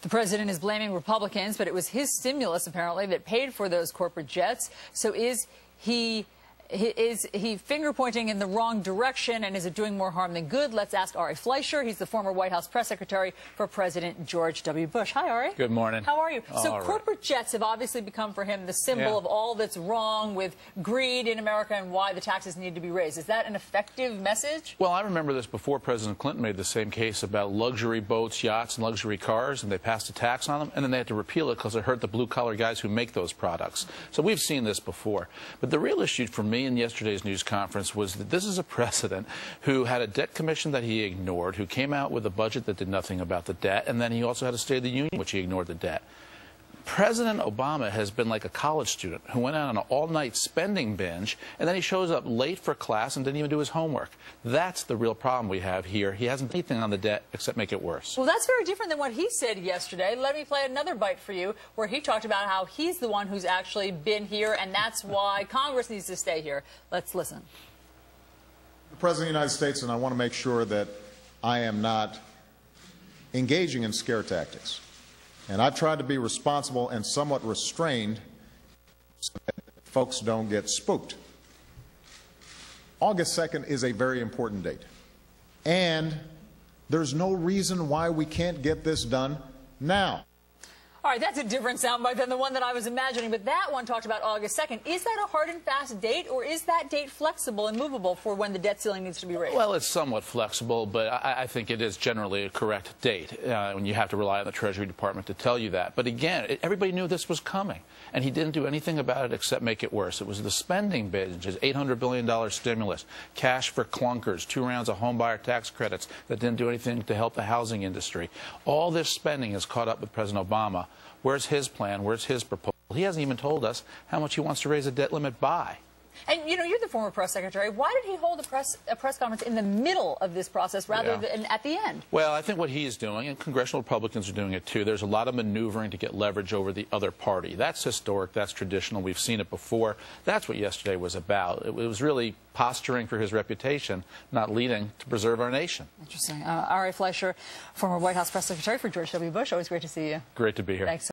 The president is blaming Republicans, but it was his stimulus, apparently, that paid for those corporate jets. So is he finger-pointing in the wrong direction, and is it doing more harm than good? Let's ask Ari Fleischer. He's the former White House press secretary for President George W. Bush. Hi, Ari. Good morning. How are you? So All corporate right. jets have obviously become for him the symbol of all that's wrong with greed in America and why the taxes need to be raised. Is that an effective message? Well, I remember this before President Clinton made the same case about luxury boats, yachts, and luxury cars, and they passed a tax on them, and then they had to repeal it because it hurt the blue-collar guys who make those products. So we've seen this before. But the real issue for me in yesterday's news conference was that this is a president who had a debt commission that he ignored, who came out with a budget that did nothing about the debt, and then he also had a State of the Union, which he ignored the debt. President Obama has been like a college student who went out on an all-night spending binge, and then he shows up late for class and didn't even do his homework. That's the real problem we have here. He hasn't done anything on the debt except make it worse. Well, that's very different than what he said yesterday. Let me play another bite for you, where he talked about how he's the one who's actually been here, and that's why Congress needs to stay here. Let's listen. The President of the United States, and I want to make sure that I am not engaging in scare tactics. And I've tried to be responsible and somewhat restrained so that folks don't get spooked. August 2nd is a very important date. And there's no reason why we can't get this done now. All right, that's a different soundbite than the one that I was imagining, but that one talked about August 2nd. Is that a hard and fast date, or is that date flexible and movable for when the debt ceiling needs to be raised? Well, it's somewhat flexible, but I think it is generally a correct date, when you have to rely on the Treasury Department to tell you that. But again, everybody knew this was coming, and he didn't do anything about it except make it worse. It was the spending binge, his $800 billion stimulus, cash for clunkers, 2 rounds of homebuyer tax credits that didn't do anything to help the housing industry. All this spending has caught up with President Obama. Where's his plan? Where's his proposal? He hasn't even told us how much he wants to raise the debt limit by. And, you know, you're the former press secretary. Why did he hold a press conference in the middle of this process rather than at the end? Well, I think what he is doing, and congressional Republicans are doing it too, there's a lot of maneuvering to get leverage over the other party. That's historic. That's traditional. We've seen it before. That's what yesterday was about. It was really posturing for his reputation, not leading to preserve our nation. Interesting. Ari Fleischer, former White House press secretary for George W. Bush. Always great to see you. Great to be here. Thanks.